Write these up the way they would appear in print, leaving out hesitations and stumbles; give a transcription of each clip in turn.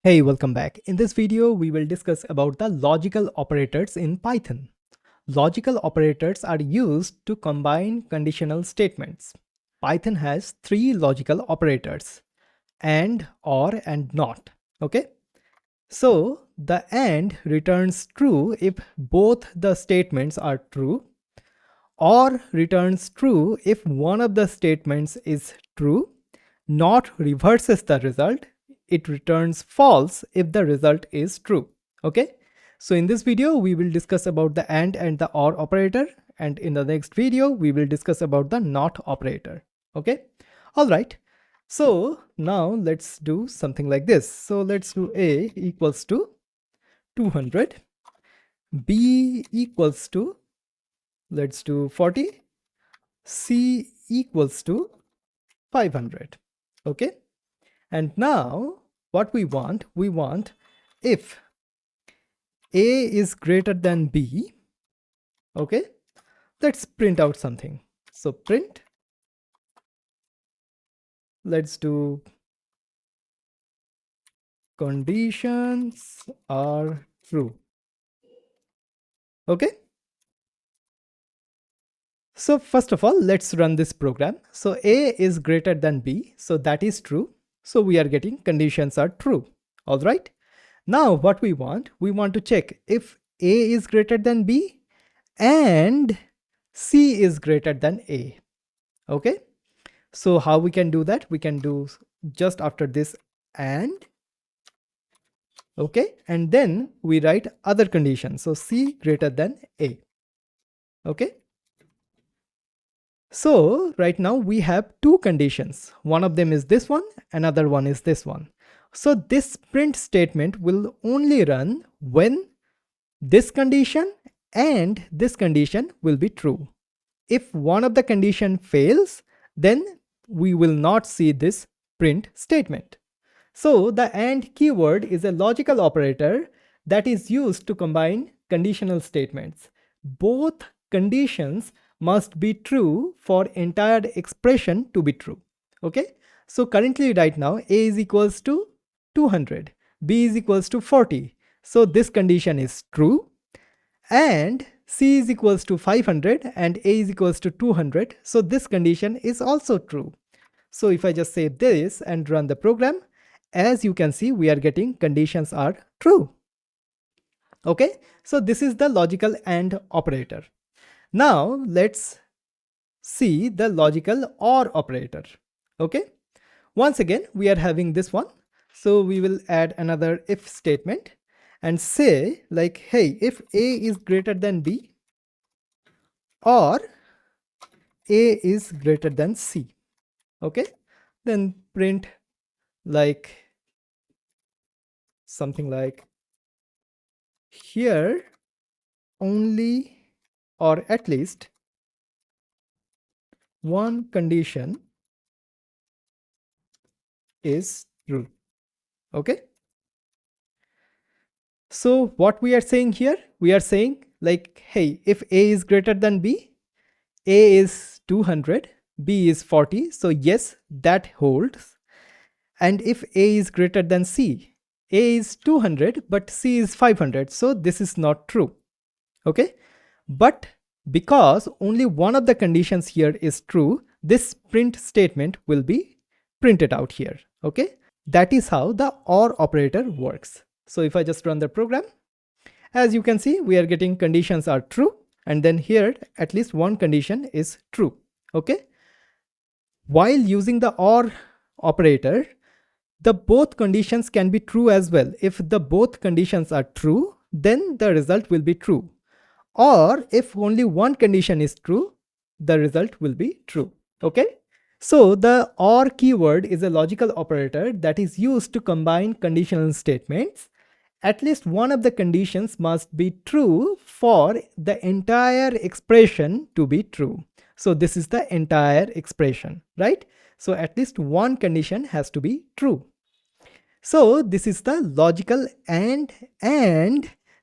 Hey, welcome back. In this video, we will discuss about the logical operators in Python. Logical operators are used to combine conditional statements. Python has three logical operators: AND, OR, and NOT. Okay? So the AND returns true if both the statements are true, OR returns true if one of the statements is true, NOT reverses the result. It returns false if the result is true. Okay, so in this video we will discuss about the and the or operator, and in the next video we will discuss about the not operator. Okay, all right, so now let's do something like this. So let's do a equals to 200, b equals to, let's do 40, c equals to 500. Okay, and now what we want if a is greater than b. Okay, let's print out something. So print, let's do conditions are true. Okay, so first of all, let's run this program. So a is greater than b, so that is true. So we are getting conditions are true. All right, now what we want to check if a is greater than b and c is greater than a. Okay, so how we can do that? We can do just after this and. Okay, and then we write other condition, so c greater than a. Okay, so right now we have two conditions. One of them is this one, another one is this one. So this print statement will only run when this condition and this condition will be true. If one of the condition fails, then we will not see this print statement. So the AND keyword is a logical operator that is used to combine conditional statements. Both conditions must be true for entire expression to be true. Okay, so currently right now a is equals to 200, b is equals to 40. So this condition is true, and c is equals to 500 and a is equals to 200. So this condition is also true. So if I just save this and run the program, as you can see, we are getting conditions are true. Okay, so this is the logical AND operator. Now let's see the logical OR operator. Okay, once again we are having this one. So we will add another if statement and say like, hey, if a is greater than b or a is greater than c. Okay, then print like something like here only or at least one condition is true. Okay, so what we are saying here, we are saying like, hey, if a is greater than b, a is 200, b is 40, so yes, that holds. And if a is greater than c, a is 200 but c is 500, so this is not true. Okay, but because only one of the conditions here is true, this print statement will be printed out here. Okay, that is how the OR operator works. So if I just run the program, as you can see, we are getting conditions are true, and then here at least one condition is true. Okay, while using the OR operator, the both conditions can be true as well. If the both conditions are true, then the result will be true. Or if only one condition is true, the result will be true. Okay, so the OR keyword is a logical operator that is used to combine conditional statements. At least one of the conditions must be true for the entire expression to be true. So this is the entire expression, right? So at least one condition has to be true. So this is the logical and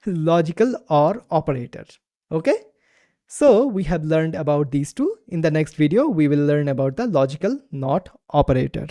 logical OR operator. Okay, so we have learned about these two. In the next video, we will learn about the logical NOT operator.